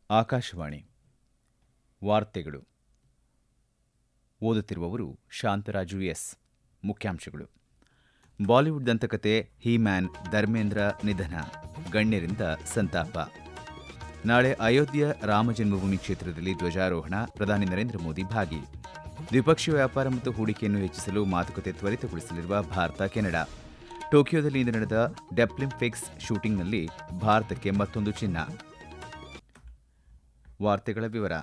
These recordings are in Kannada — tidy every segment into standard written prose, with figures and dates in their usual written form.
ಆಕಾಶವಾಣಿ ವಾರ್ತೆಗಳು ಓದುತ್ತಿರುವವರು ಶಾಂತರಾಜು ಎಸ್. ಮುಖ್ಯಾಂಶಗಳು. ಬಾಲಿವುಡ್ ದಂತಕತೆ ಹಿ-ಮ್ಯಾನ್ ಧರ್ಮೇಂದ್ರ ನಿಧನ, ಗಣ್ಯರಿಂದ ಸಂತಾಪ. ನಾಳೆ ಅಯೋಧ್ಯೆ ರಾಮಜನ್ಮಭೂಮಿ ಕ್ಷೇತ್ರದಲ್ಲಿ ಧ್ವಜಾರೋಹಣ, ಪ್ರಧಾನಿ ನರೇಂದ್ರ ಮೋದಿ ಭಾಗಿ. ದ್ವಿಪಕ್ಷೀಯ ವ್ಯಾಪಾರ ಮತ್ತು ಹೂಡಿಕೆಯನ್ನು ಹೆಚ್ಚಿಸಲು ಮಾತುಕತೆ ತ್ವರಿತಗೊಳಿಸಲಿರುವ ಭಾರತ ಕೆನಡಾ. ಟೋಕಿಯೋದಲ್ಲಿ ಇಂದು ನಡೆದ ಡೆಫ್ಲಿಂಪಿಕ್ಸ್ ಶೂಟಿಂಗ್ನಲ್ಲಿ ಭಾರತಕ್ಕೆ ಮತ್ತೊಂದು ಚಿನ್ನ. ವಾರ್ತೆಗಳ ವಿವರ.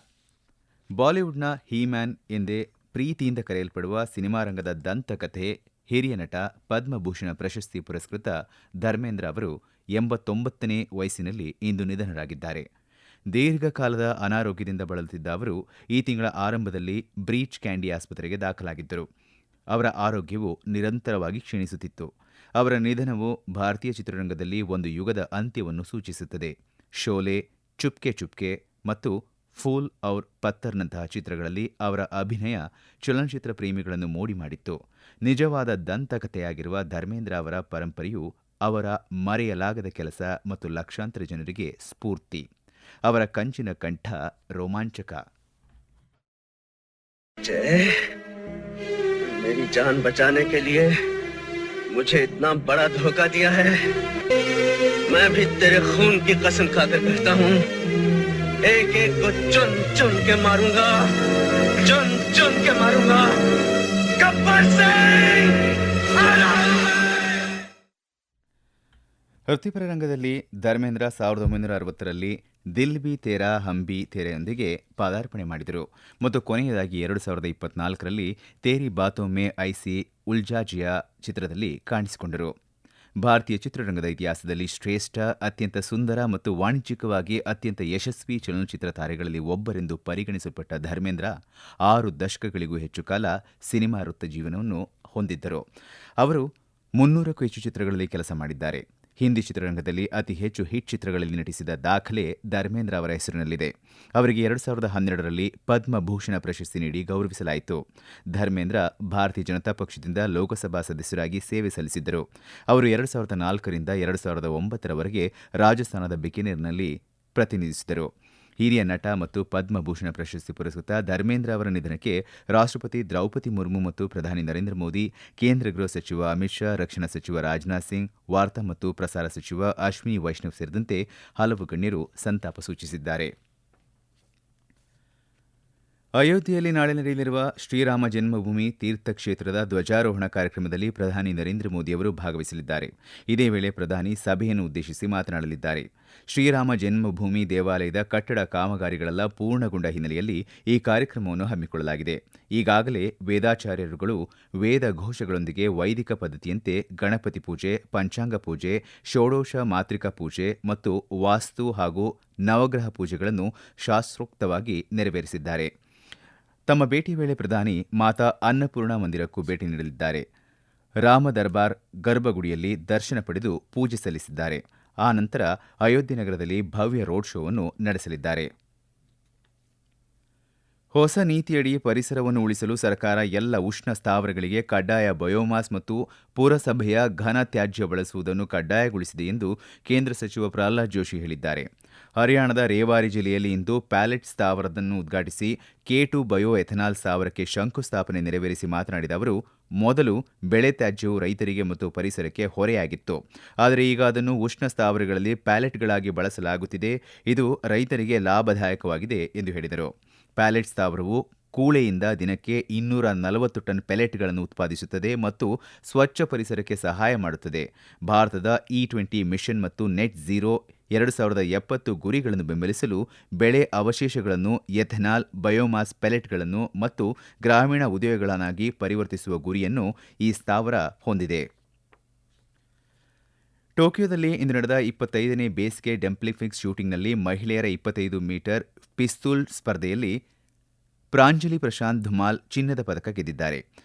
ಬಾಲಿವುಡ್ನ ಹಿ-ಮ್ಯಾನ್ ಎಂದೇ ಪ್ರೀತಿಯಿಂದ ಕರೆಯಲ್ಪಡುವ ಸಿನಿಮಾ ರಂಗದ ದಂತಕಥೆ, ಹಿರಿಯ ನಟ, ಪದ್ಮಭೂಷಣ ಪ್ರಶಸ್ತಿ ಪುರಸ್ಕೃತ ಧರ್ಮೇಂದ್ರ ಅವರು 89ನೇ ವಯಸ್ಸಿನಲ್ಲಿ ಇಂದು ನಿಧನರಾಗಿದ್ದಾರೆ. ದೀರ್ಘಕಾಲದ ಅನಾರೋಗ್ಯದಿಂದ ಬಳಲುತ್ತಿದ್ದ ಅವರು ಈ ತಿಂಗಳ ಆರಂಭದಲ್ಲಿ ಬ್ರೀಚ್ ಕ್ಯಾಂಡಿ ಆಸ್ಪತ್ರೆಗೆ ದಾಖಲಾಗಿದ್ದರು. ಅವರ ಆರೋಗ್ಯವು ನಿರಂತರವಾಗಿ ಕ್ಷೀಣಿಸುತ್ತಿತ್ತು. ಅವರ ನಿಧನವು ಭಾರತೀಯ ಚಿತ್ರರಂಗದಲ್ಲಿ ಒಂದು ಯುಗದ ಅಂತ್ಯವನ್ನು ಸೂಚಿಸುತ್ತದೆ. ಶೋಲೆ, ಚುಪ್ಕೆ ಚುಪ್ಕೆ ಮತ್ತು ಫೂಲ್ ಔರ್ ಪತ್ತರ್ನಂತಹ ಚಿತ್ರಗಳಲ್ಲಿ ಅವರ ಅಭಿನಯ ಚಲನಚಿತ್ರ ಪ್ರೇಮಿಗಳನ್ನು ಮೋಡಿ ಮಾಡಿತ್ತು. ನಿಜವಾದ ದಂತಕಥೆಯಾಗಿರುವ ಧರ್ಮೇಂದ್ರ ಅವರ ಪರಂಪರೆಯು ಅವರ ಮರೆಯಲಾಗದ ಕೆಲಸ ಮತ್ತು ಲಕ್ಷಾಂತರ ಜನರಿಗೆ ಸ್ಫೂರ್ತಿ. ಅವರ ಕಂಚಿನ ಕಂಠ ರೋಮಾಂಚಕ. मेरी जान बचाने के लिए मुझे इतना बड़ा धोखा दिया है. मैं भी तेरे खून की कसम खाकर कहता हूँ, एक एक को चुन चुन के मारूंगा, चुन चुन के मारूंगा. गब्बर सिंह! ವೃತ್ತಿಪರ ರಂಗದಲ್ಲಿ ಧರ್ಮೇಂದ್ರ 1960ರಲ್ಲಿ ದಿಲ್ ಬಿ ತೇರಾ ಹಮ್ ಬಿ ತೇರೆಯೊಂದಿಗೆ ಪದಾರ್ಪಣೆ ಮಾಡಿದರು ಮತ್ತು ಕೊನೆಯದಾಗಿ 2024ರಲ್ಲಿ ತೇರಿ ಬಾತೋ ಮೇ ಐಸಿ ಉಲ್ಜಾ ಜಿಯಾ ಚಿತ್ರದಲ್ಲಿ ಕಾಣಿಸಿಕೊಂಡರು. ಭಾರತೀಯ ಚಿತ್ರರಂಗದ ಇತಿಹಾಸದಲ್ಲಿ ಶ್ರೇಷ್ಠ, ಅತ್ಯಂತ ಸುಂದರ ಮತ್ತು ವಾಣಿಜ್ಯಿಕವಾಗಿ ಅತ್ಯಂತ ಯಶಸ್ವಿ ಚಲನಚಿತ್ರ ತಾರೆಗಳಲ್ಲಿ ಒಬ್ಬರೆಂದು ಪರಿಗಣಿಸಲ್ಪಟ್ಟ ಧರ್ಮೇಂದ್ರ 6 ದಶಕಗಳಿಗೂ ಹೆಚ್ಚು ಕಾಲ ಸಿನಿಮಾ ವೃತ್ತ ಜೀವನವನ್ನು ಹೊಂದಿದ್ದರು. ಅವರು 300ಕ್ಕೂ ಹೆಚ್ಚು ಚಿತ್ರಗಳಲ್ಲಿ ಕೆಲಸ ಮಾಡಿದ್ದಾರೆ. ಹಿಂದಿ ಚಿತ್ರರಂಗದಲ್ಲಿ ಅತಿ ಹೆಚ್ಚು ಹಿಟ್ ಚಿತ್ರಗಳಲ್ಲಿ ನಟಿಸಿದ ದಾಖಲೆ ಧರ್ಮೇಂದ್ರ ಅವರ ಹೆಸರಿನಲ್ಲಿದೆ. ಅವರಿಗೆ 2012ರಲ್ಲಿ ಪದ್ಮಭೂಷಣ ಪ್ರಶಸ್ತಿ ನೀಡಿ ಗೌರವಿಸಲಾಯಿತು. ಧರ್ಮೇಂದ್ರ ಭಾರತೀಯ ಜನತಾ ಪಕ್ಷದಿಂದ ಲೋಕಸಭಾ ಸದಸ್ಯರಾಗಿ ಸೇವೆ ಸಲ್ಲಿಸಿದ್ದರು. ಅವರು 2004ರಿಂದ 2009ರವರೆಗೆ ರಾಜಸ್ಥಾನದ ಬಿಕನೇರ್ನಲ್ಲಿ ಪ್ರತಿನಿಧಿಸಿದರು. ಹಿರಿಯ ನಟ ಮತ್ತು ಪದ್ಮಭೂಷಣ ಪ್ರಶಸ್ತಿ ಪುರಸ್ಕೃತ ಧರ್ಮೇಂದ್ರ ಅವರ ನಿಧನಕ್ಕೆ ರಾಷ್ಟ್ರಪತಿ ದ್ರೌಪದಿ ಮುರ್ಮು ಮತ್ತು ಪ್ರಧಾನಿ ನರೇಂದ್ರ ಮೋದಿ, ಕೇಂದ್ರ ಗೃಹ ಸಚಿವ ಅಮಿತ್ ಶಾ, ರಕ್ಷಣಾ ಸಚಿವ ರಾಜನಾಥ್ ಸಿಂಗ್, ವಾರ್ತಾ ಮತ್ತು ಪ್ರಸಾರ ಸಚಿವ ಅಶ್ವಿನಿ ವೈಷ್ಣವ್ ಸೇರಿದಂತೆ ಹಲವು ಗಣ್ಯರು ಸಂತಾಪ ಸೂಚಿಸಿದ್ದಾರೆ. ಅಯೋಧ್ಯೆಯಲ್ಲಿ ನಾಳೆ ನಡೆಯಲಿರುವ ಶ್ರೀರಾಮ ಜನ್ಮಭೂಮಿ ತೀರ್ಥಕ್ಷೇತ್ರದ ಧ್ವಜಾರೋಹಣ ಕಾರ್ಯಕ್ರಮದಲ್ಲಿ ಪ್ರಧಾನಿ ನರೇಂದ್ರ ಮೋದಿ ಅವರು ಭಾಗವಹಿಸಲಿದ್ದಾರೆ. ಇದೇ ವೇಳೆ ಪ್ರಧಾನಿ ಸಭೆಯನ್ನು ಉದ್ದೇಶಿಸಿ ಮಾತನಾಡಲಿದ್ದಾರೆ. ಶ್ರೀರಾಮ ಜನ್ಮಭೂಮಿ ದೇವಾಲಯದ ಕಟ್ಟಡ ಕಾಮಗಾರಿಗಳೆಲ್ಲ ಪೂರ್ಣಗೊಂಡ ಹಿನ್ನೆಲೆಯಲ್ಲಿ ಈ ಕಾರ್ಯಕ್ರಮವನ್ನು ಹಮ್ಮಿಕೊಳ್ಳಲಾಗಿದೆ. ಈಗಾಗಲೇ ವೇದಾಚಾರ್ಯರುಗಳು ವೇದ ಘೋಷಗಳೊಂದಿಗೆ ವೈದಿಕ ಪದ್ಧತಿಯಂತೆ ಗಣಪತಿ ಪೂಜೆ, ಪಂಚಾಂಗ ಪೂಜೆ, ಷೋಡಶ ಮಾತೃಕಾ ಪೂಜೆ ಮತ್ತು ವಾಸ್ತು ಹಾಗೂ ನವಗ್ರಹ ಪೂಜೆಗಳನ್ನು ಶಾಸ್ತ್ರೋಕ್ತವಾಗಿ ನೆರವೇರಿಸಿದ್ದಾರೆ. ತಮ್ಮ ಭೇಟಿ ವೇಳೆ ಪ್ರಧಾನಿ ಮಾತಾ ಅನ್ನಪೂರ್ಣ ಮಂದಿರಕ್ಕೂ ಭೇಟಿ ನೀಡಲಿದ್ದಾರೆ. ರಾಮ ದರ್ಬಾರ್ ಗರ್ಭಗುಡಿಯಲ್ಲಿ ದರ್ಶನ ಪಡೆದು ಪೂಜೆ ಸಲ್ಲಿಸಿದ್ದಾರೆ. ಆ ನಂತರ ಅಯೋಧ್ಯೆ ನಗರದಲ್ಲಿ ಭವ್ಯ ರೋಡ್ ಶೋವನ್ನು ನಡೆಸಲಿದ್ದಾರೆ. ಹೊಸ ನೀತಿಯಡಿ ಪರಿಸರವನ್ನು ಉಳಿಸಲು ಸರ್ಕಾರ ಎಲ್ಲ ಉಷ್ಣ ಸ್ಥಾವರಗಳಿಗೆ ಕಡ್ಡಾಯ ಬಯೋಮಾಸ್ ಮತ್ತು ಪುರಸಭೆಯ ಘನ ತ್ಯಾಜ್ಯ ಬಳಸುವುದನ್ನು ಕಡ್ಡಾಯಗೊಳಿಸಿದೆ ಎಂದು ಕೇಂದ್ರ ಸಚಿವ ಪ್ರಹ್ಲಾದ್ ಜೋಶಿ ಹೇಳಿದ್ದಾರೆ. ಹರಿಯಾಣದ ರೇವಾರಿ ಜಿಲ್ಲೆಯಲ್ಲಿ ಇಂದು ಪ್ಯಾಲೆಟ್ ಸ್ಥಾವರವನ್ನು ಉದ್ಘಾಟಿಸಿ K2 ಬಯೋ ಎಥೆನಾಲ್ ಸ್ಥಾವರಕ್ಕೆ ಶಂಕುಸ್ಥಾಪನೆ ನೆರವೇರಿಸಿ ಮಾತನಾಡಿದ ಅವರು, ಮೊದಲು ಬೆಳೆ ತ್ಯಾಜ್ಯವು ರೈತರಿಗೆ ಮತ್ತು ಪರಿಸರಕ್ಕೆ ಹೊರೆಯಾಗಿತ್ತು. ಆದರೆ ಈಗ ಅದನ್ನು ಉಷ್ಣ ಸ್ಥಾವರಗಳಲ್ಲಿ ಪ್ಯಾಲೆಟ್ಗಳಾಗಿ ಬಳಸಲಾಗುತ್ತಿದೆ. ಇದು ರೈತರಿಗೆ ಲಾಭದಾಯಕವಾಗಿದೆ ಎಂದು ಹೇಳಿದರು. ಪ್ಯಾಲೆಟ್ ಸ್ಥಾವರವು ಕೂಳೆಯಿಂದ ದಿನಕ್ಕೆ 240 ಟನ್ ಪೆಲೆಟ್ಗಳನ್ನು ಉತ್ಪಾದಿಸುತ್ತದೆ ಮತ್ತು ಸ್ವಚ್ಛ ಪರಿಸರಕ್ಕೆ ಸಹಾಯ ಮಾಡುತ್ತದೆ. ಭಾರತದ E20 ಮಿಷನ್ ಮತ್ತು ನೆಟ್ ಝೀರೋ 2070 ಗುರಿಗಳನ್ನು ಬೆಂಬಲಿಸಲು ಬೆಳೆ ಅವಶೇಷಗಳನ್ನು ಎಥೆನಾಲ್, ಬಯೋಮಾಸ್ ಪೆಲೆಟ್ಗಳನ್ನು ಮತ್ತು ಗ್ರಾಮೀಣ ಉದ್ಯೋಗಗಳನ್ನಾಗಿ ಪರಿವರ್ತಿಸುವ ಗುರಿಯನ್ನು ಈ ಸ್ಥಾವರ ಹೊಂದಿದೆ. ಟೋಕಿಯೋದಲ್ಲಿ ಇಂದು ನಡೆದ 25ನೇ ಬೇಸಿಗೆ ಡೆಫ್ಲಿಂಪಿಕ್ಸ್ ಶೂಟಿಂಗ್ನಲ್ಲಿ ಮಹಿಳೆಯರ 25 ಮೀಟರ್ ಪಿಸ್ತೂಲ್ ಸ್ಪರ್ಧೆಯಲ್ಲಿ ಪ್ರಾಂಜಲಿ ಪ್ರಶಾಂತ್ ಧುಮಾಲ್ ಚಿನ್ನದ ಪದಕ ಗೆದ್ದಿದ್ದಾರೆ.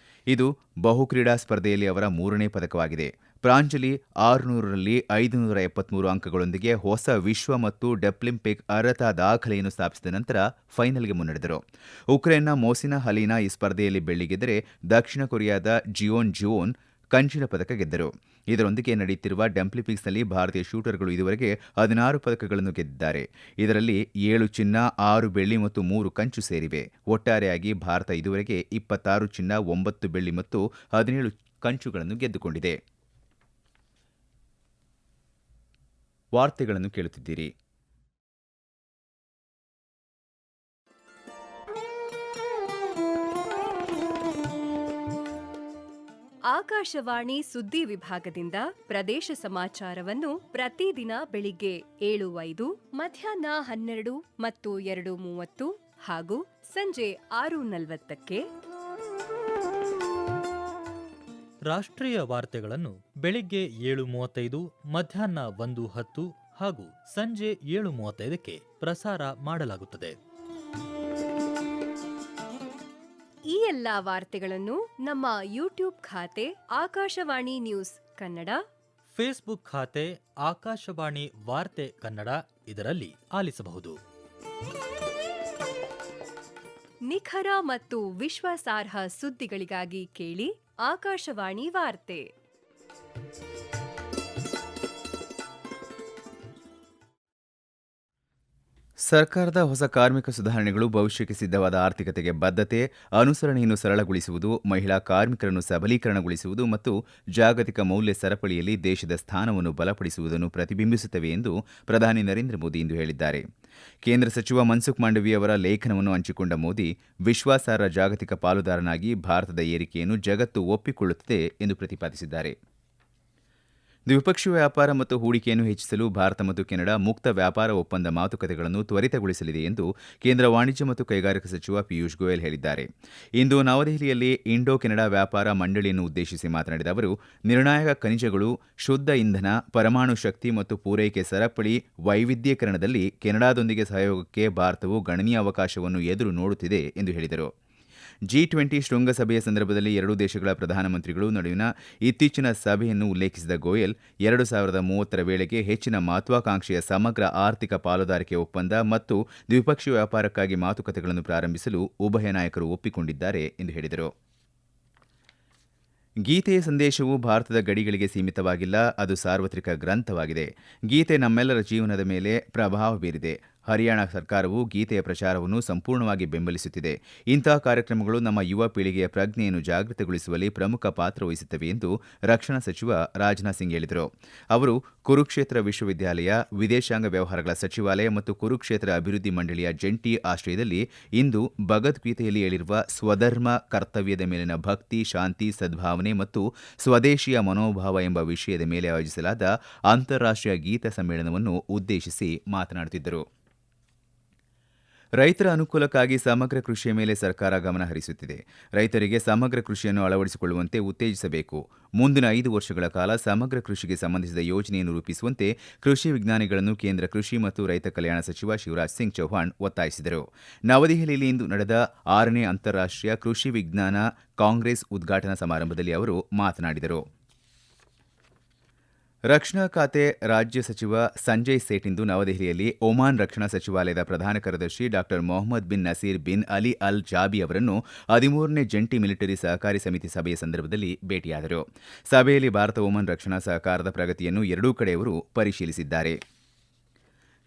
ಇದು ಬಹುಕ್ರೀಡಾ ಸ್ಪರ್ಧೆಯಲ್ಲಿ ಅವರ 3ನೇ ಪದಕವಾಗಿದೆ. ಪ್ರಾಂಜಲಿ 600ರಲ್ಲಿ 573 ಅಂಕಗಳೊಂದಿಗೆ ಹೊಸ ವಿಶ್ವ ಮತ್ತು ಡೆಫ್ಲಿಂಪಿಕ್ ಅರ್ಹತಾ ದಾಖಲೆಯನ್ನು ಸ್ಥಾಪಿಸಿದ ನಂತರ ಫೈನಲ್ಗೆ ಮುನ್ನಡೆದರು. ಉಕ್ರೇನ್ನ ಮೋಸಿನಾ ಹಲೀನಾ ಈ ಸ್ಪರ್ಧೆಯಲ್ಲಿ ಬೆಳ್ಳಿ ಗೆದ್ದರೆ, ದಕ್ಷಿಣ ಕೊರಿಯಾದ ಜಿಯೋನ್ ಜುವೋನ್ ಕಂಚಿನ ಪದಕ ಗೆದ್ದರು. ಇದರೊಂದಿಗೆ ನಡೆಯುತ್ತಿರುವ ಡಂಪ್ಲಿಪಿಕ್ಸ್ನಲ್ಲಿ ಭಾರತೀಯ ಶೂಟರ್ಗಳು ಇದುವರೆಗೆ 16 ಪದಕಗಳನ್ನು ಗೆದ್ದಿದ್ದಾರೆ. ಇದರಲ್ಲಿ 7 ಚಿನ್ನ, 6 ಬೆಳ್ಳಿ ಮತ್ತು 3 ಕಂಚು ಸೇರಿವೆ. ಒಟ್ಟಾರೆಯಾಗಿ ಭಾರತ ಇದುವರೆಗೆ 26 ಚಿನ್ನ, 9 ಬೆಳ್ಳಿ ಮತ್ತು 17 ಕಂಚುಗಳನ್ನು ಗೆದ್ದುಕೊಂಡಿದೆ. ವಾರ್ತೆಗಳನ್ನು ಕೇಳುತ್ತಿದ್ದೀರಿ. ಆಕಾಶವಾಣಿ ಸುದ್ದಿ ವಿಭಾಗದಿಂದ ಪ್ರದೇಶ ಸಮಾಚಾರವನ್ನು ಪ್ರತಿದಿನ ಬೆಳಿಗ್ಗೆ 7:05, ಮಧ್ಯಾಹ್ನ 12 ಮತ್ತು 2:30 ಹಾಗೂ ಸಂಜೆ 6:40ಕ್ಕೆ. ರಾಷ್ಟ್ರೀಯ ವಾರ್ತೆಗಳನ್ನು ಬೆಳಿಗ್ಗೆ 7:35, ಮಧ್ಯಾಹ್ನ 1:10 ಹಾಗೂ ಸಂಜೆ 7:35ಕ್ಕೆ ಪ್ರಸಾರ ಮಾಡಲಾಗುತ್ತದೆ. ಈ ಎಲ್ಲಾ ವಾರ್ತೆಗಳನ್ನು ನಮ್ಮ ಯೂಟ್ಯೂಬ್ ಖಾತೆ ಆಕಾಶವಾಣಿ ನ್ಯೂಸ್ ಕನ್ನಡ, ಫೇಸ್ಬುಕ್ ಖಾತೆ ಆಕಾಶವಾಣಿ ವಾರ್ತೆ ಕನ್ನಡ ಇದರಲ್ಲಿ ಆಲಿಸಬಹುದು. ನಿಖರ ಮತ್ತು ವಿಶ್ವಾಸಾರ್ಹ ಸುದ್ದಿಗಳಿಗಾಗಿ ಕೇಳಿ ಆಕಾಶವಾಣಿ ವಾರ್ತೆ. ಸರ್ಕಾರದ ಹೊಸ ಕಾರ್ಮಿಕ ಸುಧಾರಣೆಗಳು ಭವಿಷ್ಯಕ್ಕೆ ಸಿದ್ಧವಾದ ಆರ್ಥಿಕತೆಗೆ ಬದ್ಧತೆ, ಅನುಸರಣೆಯನ್ನು ಸರಳಗೊಳಿಸುವುದು, ಮಹಿಳಾ ಕಾರ್ಮಿಕರನ್ನು ಸಬಲೀಕರಣಗೊಳಿಸುವುದು ಮತ್ತು ಜಾಗತಿಕ ಮೌಲ್ಯ ಸರಪಳಿಯಲ್ಲಿ ದೇಶದ ಸ್ಥಾನವನ್ನು ಬಲಪಡಿಸುವುದನ್ನು ಪ್ರತಿಬಿಂಬಿಸುತ್ತವೆ ಎಂದು ಪ್ರಧಾನಿ ನರೇಂದ್ರ ಮೋದಿ ಇಂದು ಹೇಳಿದ್ದಾರೆ. ಕೇಂದ್ರ ಸಚಿವ ಮನ್ಸುಖ್ ಮಾಂಡವೀಯ ಅವರ ಲೇಖನವನ್ನು ಹಂಚಿಕೊಂಡ ಮೋದಿ, ವಿಶ್ವಾಸಾರ್ಹ ಜಾಗತಿಕ ಪಾಲುದಾರನಾಗಿ ಭಾರತದ ಏರಿಕೆಯನ್ನು ಜಗತ್ತು ಒಪ್ಪಿಕೊಳ್ಳುತ್ತದೆ ಎಂದು ಪ್ರತಿಪಾದಿಸಿದ್ದಾರೆ. ದ್ವಿಪಕ್ಷೀಯ ವ್ಯಾಪಾರ ಮತ್ತು ಹೂಡಿಕೆಯನ್ನು ಹೆಚ್ಚಿಸಲು ಭಾರತ ಮತ್ತು ಕೆನಡಾ ಮುಕ್ತ ವ್ಯಾಪಾರ ಒಪ್ಪಂದ ಮಾತುಕತೆಗಳನ್ನು ತ್ವರಿತಗೊಳಿಸಲಿದೆ ಎಂದು ಕೇಂದ್ರ ವಾಣಿಜ್ಯ ಮತ್ತು ಕೈಗಾರಿಕಾ ಸಚಿವ ಪಿಯೂಷ್ ಗೋಯಲ್ ಹೇಳಿದ್ದಾರೆ. ಇಂದು ನವದೆಹಲಿಯಲ್ಲಿ ಇಂಡೋ ಕೆನಡಾ ವ್ಯಾಪಾರ ಮಂಡಳಿಯನ್ನು ಉದ್ದೇಶಿಸಿ ಮಾತನಾಡಿದ ಅವರು, ನಿರ್ಣಾಯಕ ಖನಿಜಗಳು, ಶುದ್ಧ ಇಂಧನ, ಪರಮಾಣು ಶಕ್ತಿ ಮತ್ತು ಪೂರೈಕೆ ಸರಪಳಿ ವೈವಿಧ್ಯೀಕರಣದಲ್ಲಿ ಕೆನಡಾದೊಂದಿಗೆ ಸಹಯೋಗಕ್ಕೆ ಭಾರತವು ಗಣನೀಯ ಅವಕಾಶವನ್ನು ಎದುರು ನೋಡುತ್ತಿದೆ ಎಂದು ಹೇಳಿದರು. G20 ಶೃಂಗಸಭೆಯ ಸಂದರ್ಭದಲ್ಲಿ ಎರಡೂ ದೇಶಗಳ ಪ್ರಧಾನಮಂತ್ರಿಗಳು ನಡುವಿನ ಇತ್ತೀಚಿನ ಸಭೆಯನ್ನು ಉಲ್ಲೇಖಿಸಿದ ಗೋಯಲ್, 2030ರ ವೇಳೆಗೆ ಹೆಚ್ಚಿನ ಮಹತ್ವಾಕಾಂಕ್ಷೆಯ ಸಮಗ್ರ ಆರ್ಥಿಕ ಪಾಲುದಾರಿಕೆ ಒಪ್ಪಂದ ಮತ್ತು ದ್ವಿಪಕ್ಷೀಯ ವ್ಯಾಪಾರಕ್ಕಾಗಿ ಮಾತುಕತೆಗಳನ್ನು ಪ್ರಾರಂಭಿಸಲು ಉಭಯ ನಾಯಕರು ಒಪ್ಪಿಕೊಂಡಿದ್ದಾರೆ ಎಂದು ಹೇಳಿದರು. ಗೀತೆಯ ಸಂದೇಶವು ಭಾರತದ ಗಡಿಗಳಿಗೆ ಸೀಮಿತವಾಗಿಲ್ಲ, ಅದು ಸಾರ್ವತ್ರಿಕ ಗ್ರಂಥವಾಗಿದೆ. ಗೀತೆ ನಮ್ಮೆಲ್ಲರ ಜೀವನದ ಮೇಲೆ ಪ್ರಭಾವ ಬೀರಿದೆ. ಹರಿಯಾಣ ಸರ್ಕಾರವು ಗೀತೆಯ ಪ್ರಚಾರವನ್ನು ಸಂಪೂರ್ಣವಾಗಿ ಬೆಂಬಲಿಸುತ್ತಿದೆ. ಇಂತಹ ಕಾರ್ಯಕ್ರಮಗಳು ನಮ್ಮ ಯುವ ಪೀಳಿಗೆಯ ಪ್ರಜ್ಞೆಯನ್ನು ಜಾಗೃತಗೊಳಿಸುವಲ್ಲಿ ಪ್ರಮುಖ ಪಾತ್ರ ವಹಿಸುತ್ತವೆ ಎಂದು ರಕ್ಷಣಾ ಸಚಿವ ರಾಜನಾಥ್ ಸಿಂಗ್ ಹೇಳಿದರು. ಅವರು ಕುರುಕ್ಷೇತ್ರ ವಿಶ್ವವಿದ್ಯಾಲಯ, ವಿದೇಶಾಂಗ ವ್ಯವಹಾರಗಳ ಸಚಿವಾಲಯ ಮತ್ತು ಕುರುಕ್ಷೇತ್ರ ಅಭಿವೃದ್ಧಿ ಮಂಡಳಿಯ ಜಂಟಿ ಆಶ್ರಯದಲ್ಲಿ ಇಂದು ಭಗವದ್ಗೀತೆಯಲ್ಲಿ ಹೇಳಿರುವ ಸ್ವಧರ್ಮ ಕರ್ತವ್ಯದ ಮೇಲಿನ ಭಕ್ತಿ, ಶಾಂತಿ, ಸದ್ಭಾವನೆ ಮತ್ತು ಸ್ವದೇಶಿಯ ಮನೋಭಾವ ಎಂಬ ವಿಷಯದ ಮೇಲೆ ಆಯೋಜಿಸಲಾದ ಅಂತಾರಾಷ್ಟ್ರೀಯ ಗೀತ ಸಮ್ಮೇಳನವನ್ನು ಉದ್ದೇಶಿಸಿ ಮಾತನಾಡುತ್ತಿದ್ದರು. ರೈತರ ಅನುಕೂಲಕ್ಕಾಗಿ ಸಮಗ್ರ ಕೃಷಿಯ ಮೇಲೆ ಸರ್ಕಾರ ಗಮನ ಹರಿಸುತ್ತಿದೆ. ರೈತರಿಗೆ ಸಮಗ್ರ ಕೃಷಿಯನ್ನು ಅಳವಡಿಸಿಕೊಳ್ಳುವಂತೆ ಉತ್ತೇಜಿಸಬೇಕು. ಮುಂದಿನ 5 ವರ್ಷಗಳ ಕಾಲ ಸಮಗ್ರ ಕೃಷಿಗೆ ಸಂಬಂಧಿಸಿದ ಯೋಜನೆಯನ್ನು ರೂಪಿಸುವಂತೆ ಕೃಷಿ ವಿಜ್ಞಾನಿಗಳನ್ನು ಕೇಂದ್ರ ಕೃಷಿ ಮತ್ತು ರೈತ ಕಲ್ಯಾಣ ಸಚಿವ ಶಿವರಾಜ್ ಸಿಂಗ್ ಚೌಹಾಣ್ ಒತ್ತಾಯಿಸಿದರು. ನವದೆಹಲಿಯಲ್ಲಿ ಇಂದು ನಡೆದ 6ನೇ ಅಂತಾರಾಷ್ಟ್ರೀಯ ಕೃಷಿ ವಿಜ್ಞಾನ ಕಾಂಗ್ರೆಸ್ ಉದ್ಘಾಟನಾ ಸಮಾರಂಭದಲ್ಲಿ ಅವರು ಮಾತನಾಡಿದರು. ರಕ್ಷಣಾ ಖಾತೆ ರಾಜ್ಯ ಸಚಿವ ಸಂಜಯ್ ಸೇಠ್ ಇಂದು ನವದೆಹಲಿಯಲ್ಲಿ ಒಮಾನ್ ರಕ್ಷಣಾ ಸಚಿವಾಲಯದ ಪ್ರಧಾನ ಕಾರ್ಯದರ್ಶಿ ಡಾ ಮೊಹಮ್ಮದ್ ಬಿನ್ ನಸೀರ್ ಬಿನ್ ಅಲಿ ಅಲ್ ಜಾಬಿ ಅವರನ್ನು 13ನೇ ಜಂಟಿ ಮಿಲಿಟರಿ ಸಹಕಾರಿ ಸಮಿತಿ ಸಭೆಯ ಸಂದರ್ಭದಲ್ಲಿ ಭೇಟಿಯಾದರು. ಸಭೆಯಲ್ಲಿ ಭಾರತ ಒಮಾನ್ ರಕ್ಷಣಾ ಸಹಕಾರದ ಪ್ರಗತಿಯನ್ನು ಎರಡೂ ಕಡೆಯವರು ಪರಿಶೀಲಿಸಿದ್ದಾರೆ.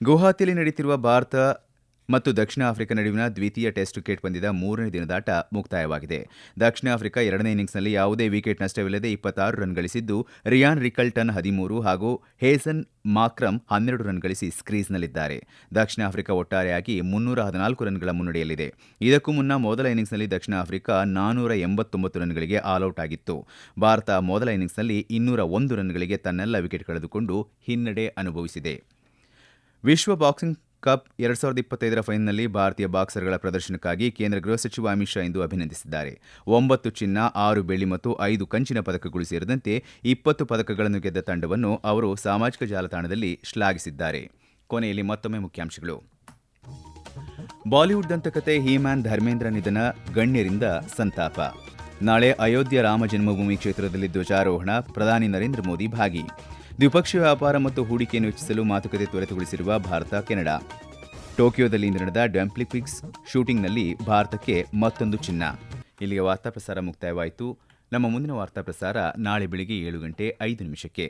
ಗುವಾಹತಿಯಲ್ಲಿ ನಡೆಯುತ್ತಿರುವ ಭಾರತ ಮತ್ತು ದಕ್ಷಿಣ ಆಫ್ರಿಕಾ ನಡುವಿನ ದ್ವಿತೀಯ ಟೆಸ್ಟ್ ಕ್ರಿಕೆಟ್ ಪಂದ್ಯದ 3ನೇ ದಿನದಾಟ ಮುಕ್ತಾಯವಾಗಿದೆ. ದಕ್ಷಿಣ ಆಫ್ರಿಕಾ 2ನೇ ಇನ್ನಿಂಗ್ಸ್ನಲ್ಲಿ ಯಾವುದೇ ವಿಕೆಟ್ ನಷ್ಟವಿಲ್ಲದೆ 26 ರನ್ ಗಳಿಸಿದ್ದು, ರಿಯಾನ್ ರಿಕಲ್ಟನ್ 13 ಹಾಗೂ ಹೇಸನ್ ಮಾಕ್ರಮ್ 12 ರನ್ ಗಳಿಸಿ ಕ್ರೀಸ್ನಲ್ಲಿದ್ದಾರೆ. ದಕ್ಷಿಣ ಆಫ್ರಿಕಾ ಒಟ್ಟಾರೆಯಾಗಿ 314 ರನ್ಗಳ ಮುನ್ನಡೆಯಲ್ಲಿದೆ. ಇದಕ್ಕೂ ಮುನ್ನ ಮೊದಲ ಇನ್ನಿಂಗ್ಸ್ನಲ್ಲಿ ದಕ್ಷಿಣ ಆಫ್ರಿಕಾ 489 ರನ್ಗಳಿಗೆ ಆಲ್ಔಟ್ ಆಗಿತ್ತು. ಭಾರತ ಮೊದಲ ಇನ್ನಿಂಗ್ಸ್ನಲ್ಲಿ 201 ರನ್ಗಳಿಗೆ ತನ್ನೆಲ್ಲ ವಿಕೆಟ್ ಕಳೆದುಕೊಂಡು ಹಿನ್ನಡೆ ಅನುಭವಿಸಿದೆ. ವಿಶ್ವ ಬಾಕ್ಸಿಂಗ್ ಕಪ್ 2025ರ ಫೈನಲ್ನಲ್ಲಿ ಭಾರತೀಯ ಬಾಕ್ಸರ್ಗಳ ಪ್ರದರ್ಶನಕ್ಕಾಗಿ ಕೇಂದ್ರ ಗೃಹ ಸಚಿವ ಅಮಿತ್ ಶಾ ಇಂದು ಅಭಿನಂದಿಸಿದ್ದಾರೆ. 9 ಚಿನ್ನ, 6 ಬೆಳ್ಳಿ ಮತ್ತು 5 ಕಂಚಿನ ಪದಕಗಳು ಸೇರಿದಂತೆ 20 ಪದಕಗಳನ್ನು ಗೆದ್ದ ತಂಡವನ್ನು ಅವರು ಸಾಮಾಜಿಕ ಜಾಲತಾಣದಲ್ಲಿ ಶ್ಲಾಘಿಸಿದ್ದಾರೆ. ಕೊನೆಯಲ್ಲಿ ಮತ್ತೊಮ್ಮೆ ಮುಖ್ಯಾಂಶಗಳು. ಬಾಲಿವುಡ್ ದಂತಕತೆ ಹೀಮ್ಯಾನ್ ಧರ್ಮೇಂದ್ರ ನಿಧನ, ಗಣ್ಯರಿಂದ ಸಂತಾಪ. ನಾಳೆ ಅಯೋಧ್ಯೆ ರಾಮ ಜನ್ಮಭೂಮಿ ಕ್ಷೇತ್ರದಲ್ಲಿ ಧ್ವಜಾರೋಹಣ, ಪ್ರಧಾನಿ ನರೇಂದ್ರ ಮೋದಿ ಭಾಗಿ. ದ್ವಿಪಕ್ಷೀಯ ವ್ಯಾಪಾರ ಮತ್ತು ಹೂಡಿಕೆಯನ್ನು ಹೆಚ್ಚಿಸಲು ಮಾತುಕತೆ ತ್ವರಿತಗೊಳಿಸಿರುವ ಭಾರತ ಕೆನಡಾ. ಟೋಕಿಯೋದಲ್ಲಿ ಇಂದು ನಡೆದ ಡಂಪ್ಲಿಪಿಕ್ಸ್ ಶೂಟಿಂಗ್ನಲ್ಲಿ ಭಾರತಕ್ಕೆ ಮತ್ತೊಂದು ಚಿನ್ನ. ಇಲ್ಲಿಗೆ ವಾರ್ತಾ ಪ್ರಸಾರ ಮುಕ್ತಾಯವಾಯಿತು. ನಮ್ಮ ಮುಂದಿನ ವಾರ್ತಾ ಪ್ರಸಾರ ನಾಳೆ ಬೆಳಿಗ್ಗೆ 7 ಗಂಟೆ 5 ನಿಮಿಷಕ್ಕೆ.